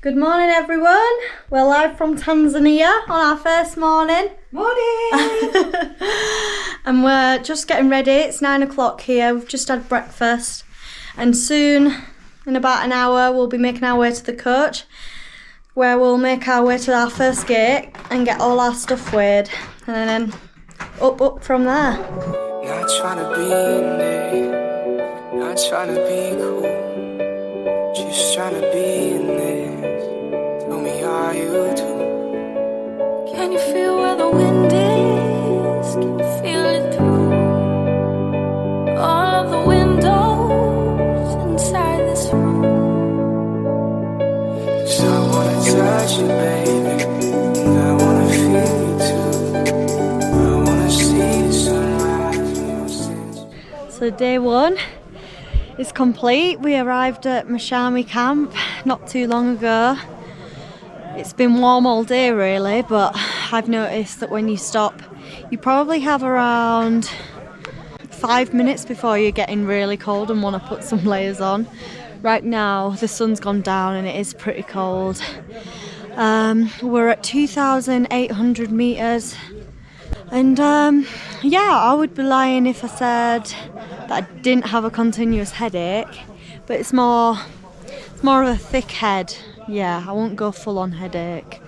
Good morning everyone, we're live from Tanzania on our first morning. Morning! And we're just getting ready, it's 9 o'clock here, we've just had breakfast and soon, in about an hour, we'll be making our way to the coach where we'll make our way to our first gate and get all our stuff weighed and then up from there. Not trying to be in there, not trying to be cool, just trying to be in there. Tell me, are you too? Can you feel where the wind is? Can you feel it through all of the windows inside this room? 'Cause I wanna touch you, baby, and I wanna feel you too. I wanna see the sunrise in your sense. So day one is complete. We arrived at Machame camp not too long ago. It's been warm all day really, but I've noticed that when you stop, you probably have around 5 minutes before you're getting really cold and want to put some layers on. Right now the sun's gone down and it is pretty cold. We're at 2,800 meters. And yeah, I would be lying if I said that I didn't have a continuous headache, but it's more of a thick head. Yeah, I won't go full on headache.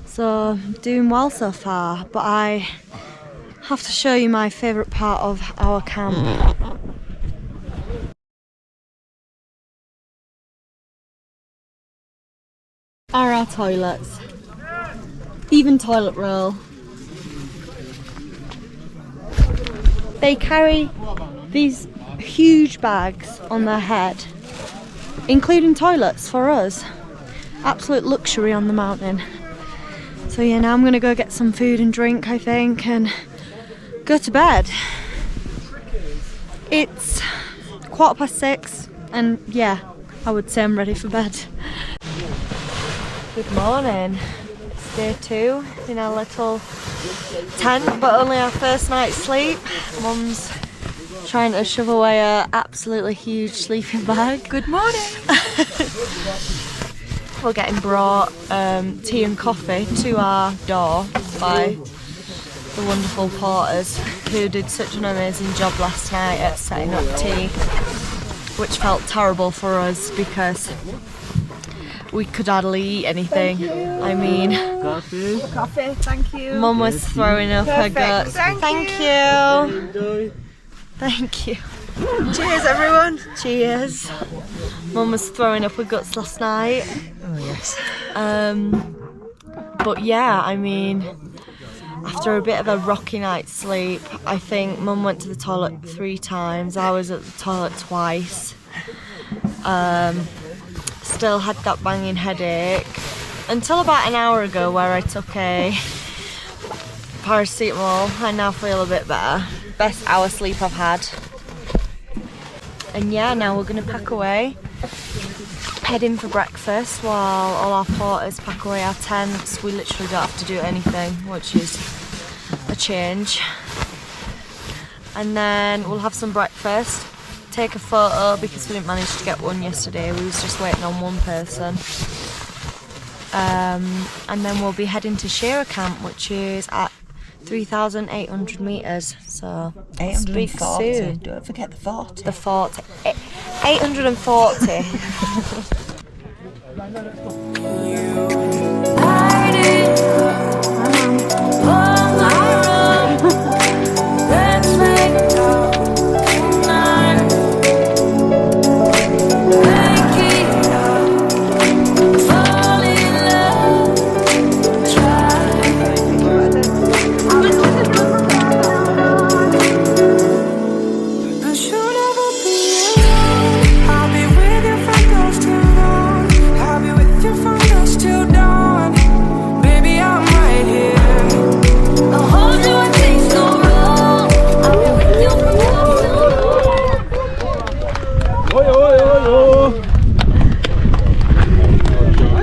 So doing well so far, but I have to show you my favourite part of our camp. Are our toilets. Even toilet roll. They carry these huge bags on their head, including toilets for us. Absolute luxury on the mountain. So yeah, now I'm gonna go get some food and drink, I think, and go to bed. It's 6:15 and yeah, I would say I'm ready for bed. Good morning. It's day 2 in our little tent, but only our first night's sleep. Mum's trying to shove away a absolutely huge sleeping bag. Good morning! We're getting brought tea and coffee to our door by the wonderful porters who did such an amazing job last night at setting up tea, which felt terrible for us because we could hardly eat anything. I mean, Coffee, thank you. Mum was throwing up her guts. Thank you. Thank you. Cheers, everyone. Cheers. Mum was throwing up her guts last night. Oh, yes. But yeah, I mean, after a bit of a rocky night's sleep, I think Mum went to the toilet 3 times. I was at the toilet twice. Still had that banging headache until about an hour ago where I took a paracetamol. I now feel a bit better. Best hour sleep I've had. And yeah, now we're gonna pack away, head in for breakfast while all our porters pack away our tents. We literally don't have to do anything, which is a change. And then we'll have some breakfast, take a photo because we didn't manage to get one yesterday. We was just waiting on one person. And then we'll be heading to Shearer Camp, which is at 3,800 meters. So speak 840. soon. Don't forget the 40. The 40. 840.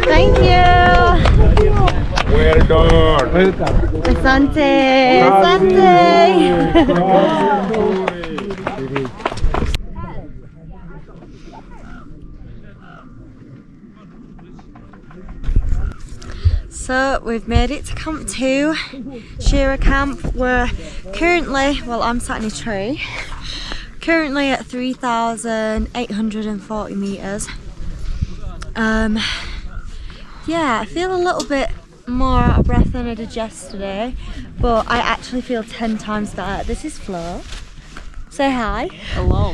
Thank you. Well done. Asante. Asante. So we've made it to Camp 2, Shearer Camp. We're currently, well, I'm sat in a tree, currently at 3,840 metres. Yeah, I feel a little bit more out of breath than I did yesterday, but I actually feel 10 times better. This is Flo. Say hi. Hello.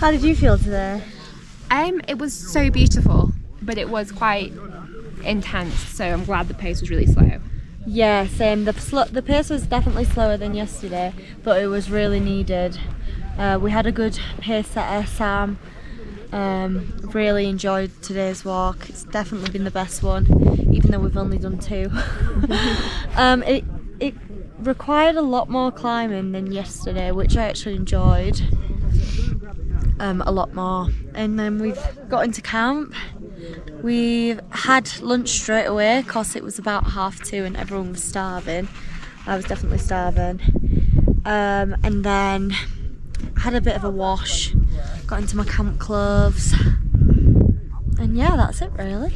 How did you feel today? It was so beautiful, but it was quite intense, so I'm glad the pace was really slow. Yeah, same. The pace was definitely slower than yesterday, but it was really needed. We had a good pace setter, Sam. Really enjoyed today's walk. It's definitely been the best one, even though we've only done 2. It required a lot more climbing than yesterday, which I actually enjoyed a lot more. And then we've got into camp. We've had lunch straight away because it was about 2:30 and everyone was starving. I was definitely starving. And then had a bit of a wash, got into my camp clothes, and yeah, that's it really.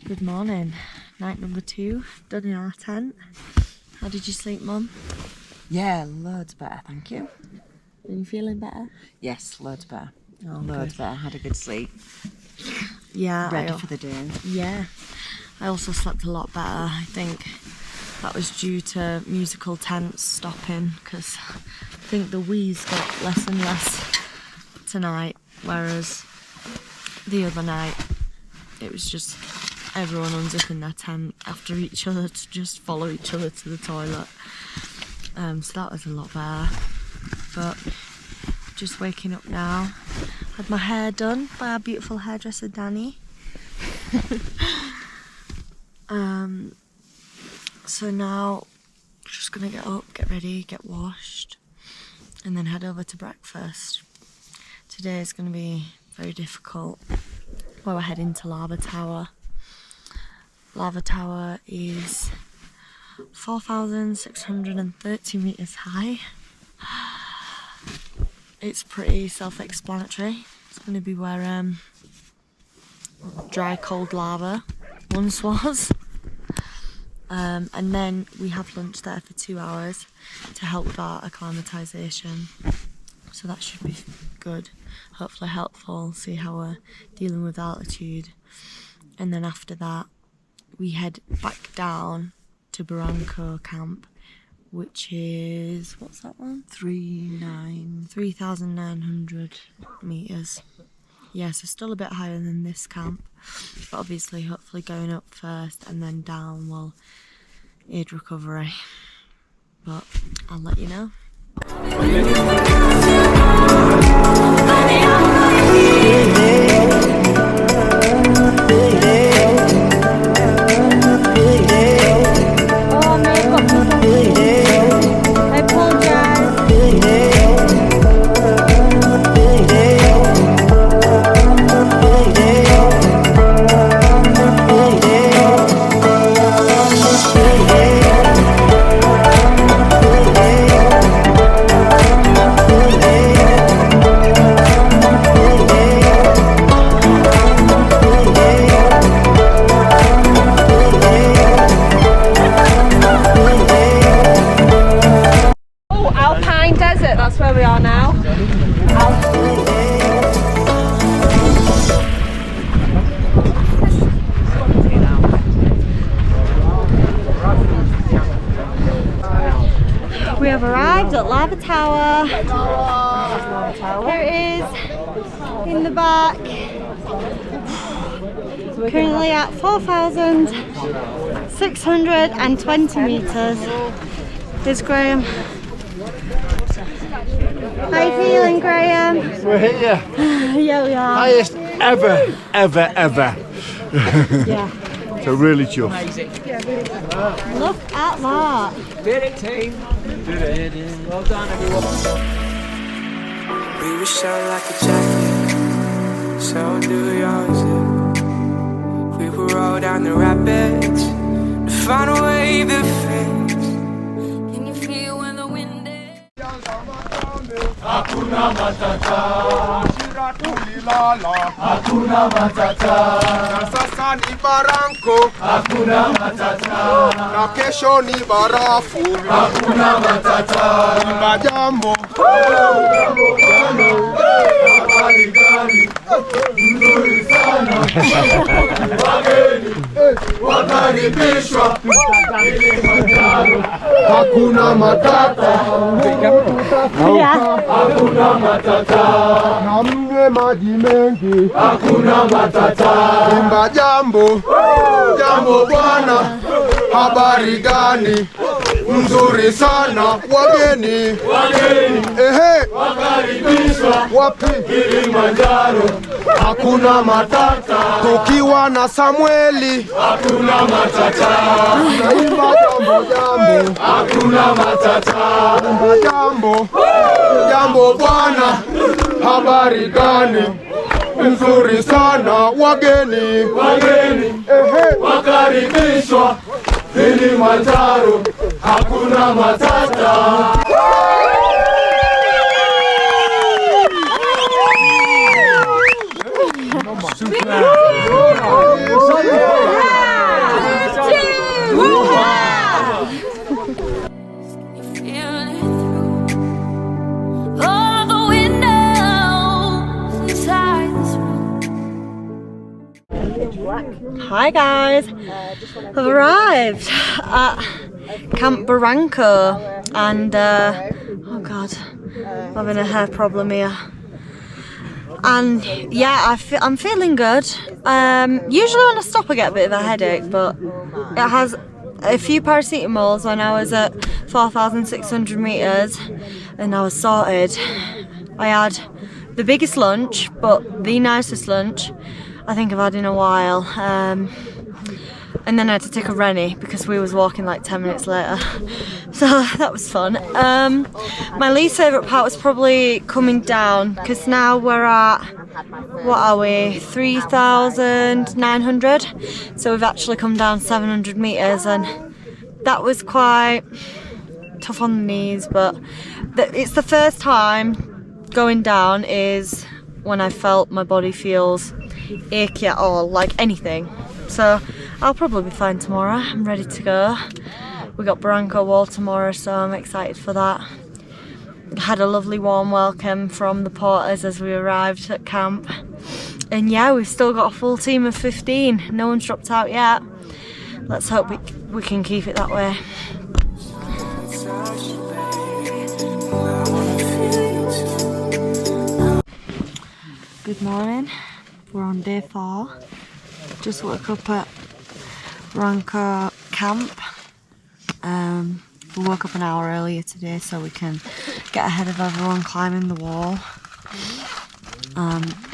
Good morning, night number 2, done in our tent. How did you sleep, Mum? Yeah, loads better, thank you. Are you feeling better? Yes, loads better. Oh, Loads better. Had a good sleep. Yeah. Ready for the day. Yeah. I also slept a lot better. I think that was due to musical tents stopping, because I think the wheeze got less and less tonight, whereas the other night it was just everyone unzipping their tent after each other to just follow each other to the toilet. So that was a lot better. But just waking up now. Had my hair done by our beautiful hairdresser Danny. So now just gonna get up, get ready, get washed, and then head over to breakfast. Today is gonna be very difficult. Well, we're heading to Lava Tower. Lava Tower is 4,630 metres high. It's pretty self-explanatory. It's going to be where dry, cold lava once was. And then we have lunch there for 2 hours to help with our acclimatisation. So that should be good, hopefully helpful, see how we're dealing with altitude. And then after that, we head back down to Barranco Camp, which is, what's that one? 3,900 metres. Yeah, so still a bit higher than this camp, but obviously hopefully going up first and then down will aid recovery. But I'll let you know. That's where we are now. We have arrived at Lava Tower. Here it is in the back. Currently at 4,620 metres. Here's Graham. How you feeling, Graham? We're here. Yeah, we are. Highest ever. Yeah. So really chuffed. Look at that. Did it, team. Did it. Well done, everyone. We were shot like a jacket, so do yours. We will roll down the rapids to find a wave that fits. Can you feel when the hakuna matata. Shira tulilala, hakuna matata. Na sasa ni baranko, hakuna matata. Na kesho ni barafu, hakuna matata. Imba jambo, jambo jambo, habari gani? Nzuri sana. Wageni wakaribishwa Kilimanjaro, hakuna matata. Hakuna matata. Na mnywe maji mengi, hakuna matata. Imba jambo, jambo bwana, habari gani? Nzuri sana. Wageni wakaribishwa wapi? Kilimanjaro, hakuna matata. Tukiwa na Samueli, hakuna matata. Naimba jambo jambo, hakuna matata. Imba jambo, jambo bwana, habari gani? Nzuri sana. Wageni wakaribishwa Kilimanjaro, hakuna matata. Hi guys, I've arrived at Camp Barranco and oh god, I'm having a hair problem here. And yeah, I'm feeling good. Usually when I stop I get a bit of a headache, but it has a few paracetamols when I was at 4,600 meters and I was sorted. I had the biggest lunch, but the nicest lunch I think I've had in a while. And then I had to take a Rennie because we was walking like 10 minutes later. So that was fun. My least favourite part was probably coming down because now we're at, what are we, 3,900. So we've actually come down 700 metres and that was quite tough on the knees, but it's the first time going down is when I felt my body feels achy at all, like anything. So I'll probably be fine tomorrow. I'm ready to go. We got Barranco Wall tomorrow, so I'm excited for that. Had a lovely warm welcome from the porters as we arrived at camp. And yeah, we've still got a full team of 15. No one's dropped out yet. Let's hope we can keep it that way. Good morning. We're on day 4. Just woke up at Barranco camp. We woke up an hour earlier today so we can get ahead of everyone climbing the wall.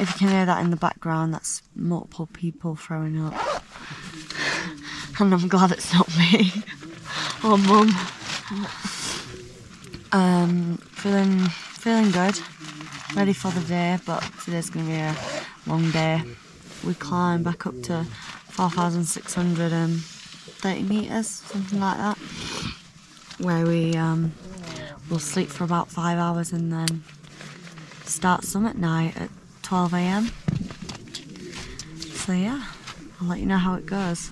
If you can hear that in the background, that's multiple people throwing up. And I'm glad it's not me or Mum. Feeling good. Ready for the day, but today's going to be a long day. We climb back up to 4,630 metres, something like that, where we will sleep for about 5 hours and then start summit night at 12 AM. So yeah, I'll let you know how it goes.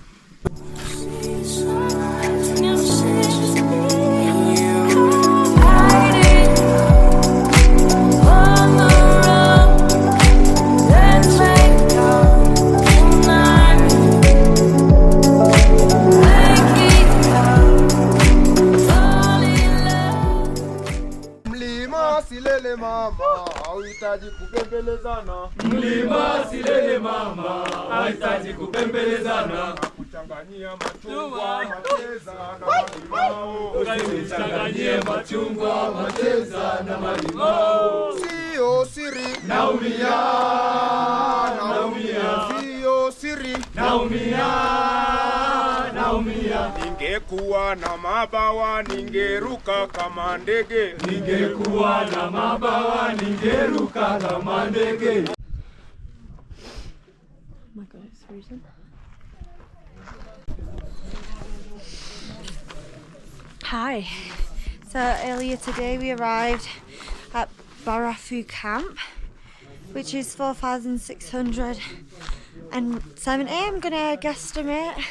Mlima silele mama, haitaji kupembelezana. Kuchanganyia machungwa, macheza na malimao. Kuchanganyia machungwa, macheza na malimao. Sio siri, naumia. Sio siri, naumia. Ningekuwa na mabawa ningeruka kama ndege. Ningekuwa na mabawa ningeruka kama ndege. Oh my god, it's freezing. Hi. So earlier today we arrived at Barafu camp, which is 4,670. I'm gonna guesstimate.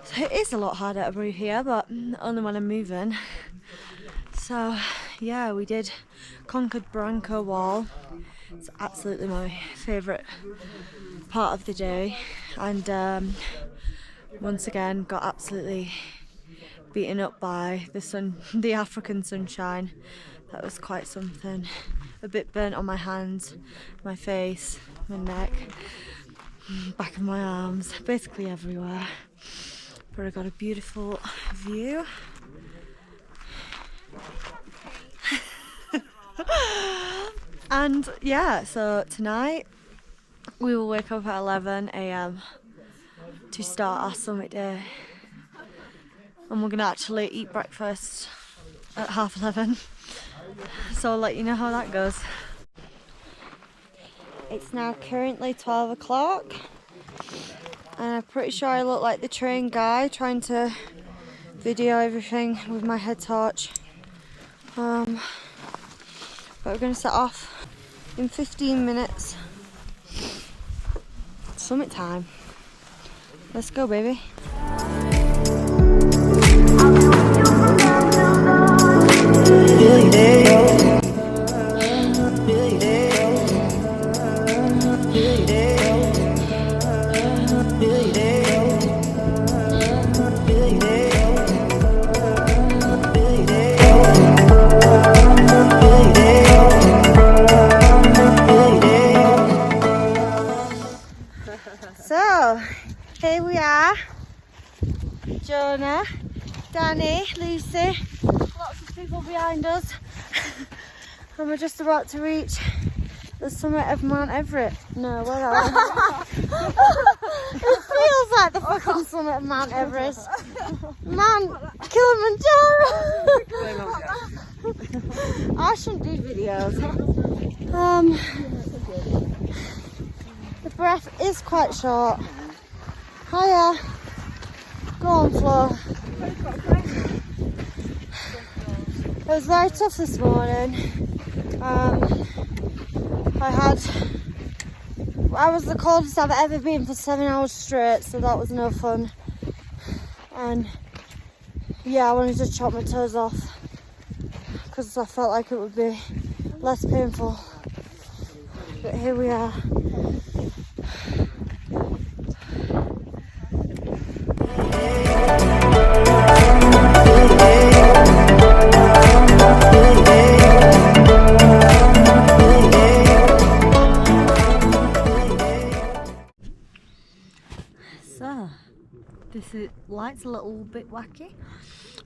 So it is a lot harder to breathe here, but only when I'm moving. So yeah, we did conquered Branco Wall. It's absolutely my favourite part of the day, and once again got absolutely beaten up by the sun, the African sunshine. That was quite something. A bit burnt on my hands, my face, my neck, back of my arms, basically everywhere. But I got a beautiful view. And yeah, so tonight we will wake up at 11 AM to start our summit day. And we're gonna actually eat breakfast at 11:30. So I'll let you know how that goes. It's now currently 12 o'clock. And I'm pretty sure I look like the train guy trying to video everything with my head torch. But we're going to set off in 15 minutes. Summit time. Let's go, baby. So, here we are. Jonah, Danny, Lucy, lots of people behind us. And we're just about to reach the summit of Mount Everest. No, where are we? It feels like the fucking summit of Mount Everest. Mount Kilimanjaro! I shouldn't do videos. The breath is quite short. Hiya. Go on, Flo. It was very tough this morning. I was the coldest I've ever been for 7 hours straight, so that was no fun. And yeah, I wanted to chop my toes off because I felt like it would be less painful. But here we are. So, light's a little bit wacky,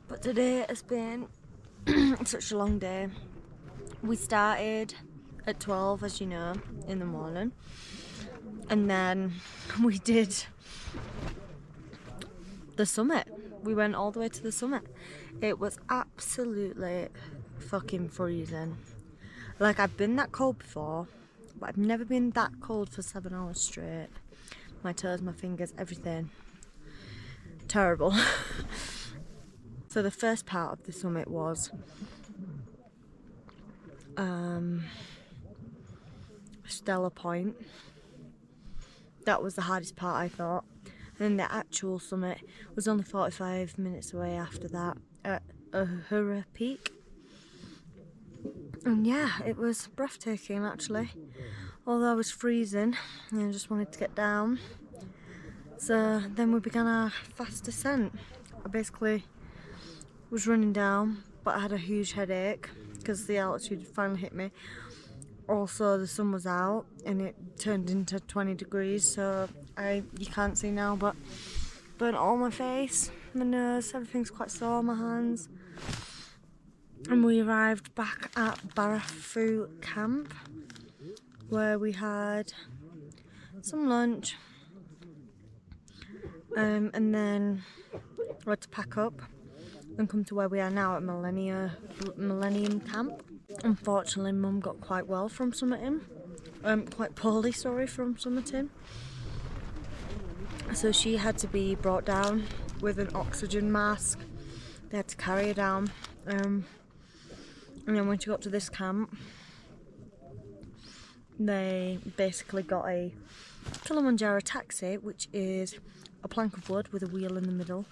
but today has been such a long day. We started at 12, as you know, in the morning, and then we did the summit. We went all the way to the summit. It was absolutely fucking freezing. Like, I've been that cold before, but I've never been that cold for 7 hours straight. My toes, my fingers, everything. Terrible. So the first part of the summit was Stella Point. That was the hardest part, I thought. And then the actual summit was only 45 minutes away after that at Uhura Peak. And yeah, it was breathtaking actually. Although I was freezing and I just wanted to get down. So then we began our fast descent. I basically was running down, but I had a huge headache because the altitude finally hit me. Also, the sun was out and it turned into 20 degrees, so you can't see now, but burnt all my face, my nose, everything's quite sore, my hands. And we arrived back at Barafu camp, where we had some lunch, and then we had to pack up and come to where we are now at Millennium Camp. Unfortunately, Mum got quite well from summiting, quite poorly, sorry, from summiting. So she had to be brought down with an oxygen mask. They had to carry her down. And then once you got to this camp, they basically got a Kilimanjaro taxi, which is a plank of wood with a wheel in the middle,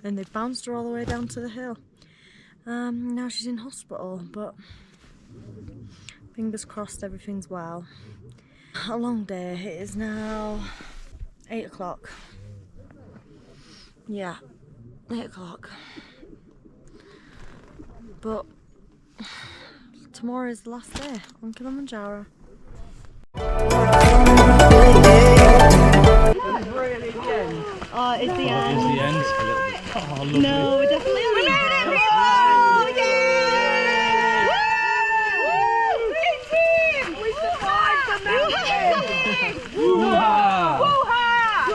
and they bounced her all the way down to the hill. Now she's in hospital, but fingers crossed everything's well. A long day. It is now 8 o'clock. Yeah, 8 o'clock. But tomorrow is the last day on Kilimanjaro. Oh, it's the end. It's the end. Oh, lovely. No, we're definitely on the end. Oh, yeah! Woo! We survived the mountain! Woo-ha!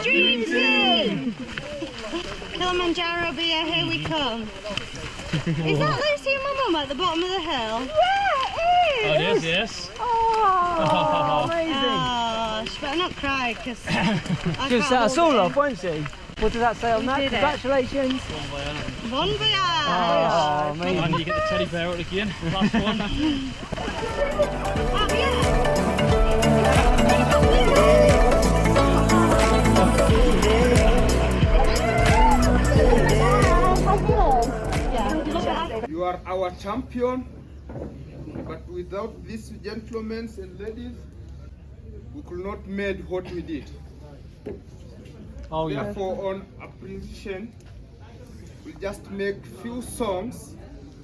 Dream team! Kilimanjaro beer, here we come. Is that Lucy and my mum at the bottom of the hill? Yeah, it is! Oh, yes, yes. Oh, amazing! Oh, she better not cry, because Just set us all off, won't she? What does that say on that? did it. Congratulations! Bon voyage! Oh, amazing. And you get the teddy bear out again. Last one. Oh, yeah! You are our champion, but without these gentlemen and ladies, we could not made what we did. Oh, yeah. Therefore, on appreciation, we just make few songs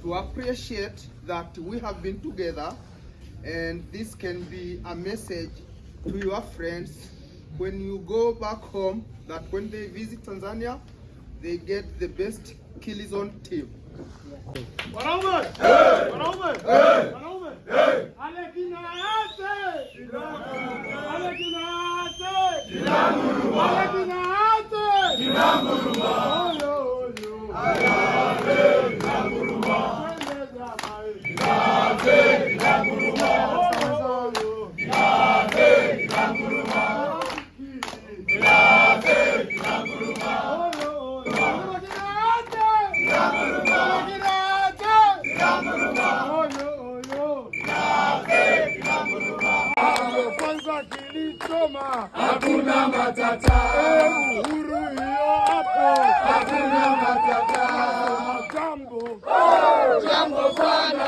to appreciate that we have been together, and this can be a message to your friends when you go back home, that when they visit Tanzania, they get the best Kilizon team. Wanaume! Wanaume! Wanaume! Ale kinaate! Ale kinaate! Ale kinaate! Oyo oyo! Alabe Naguruma! Alabe Naguruma! Alabe Naguruma! Alabe Naguruma! Kwanza kilichoma hakuna matata, uhuru hiyo hapo hakuna matata. Jambo jambo bwana.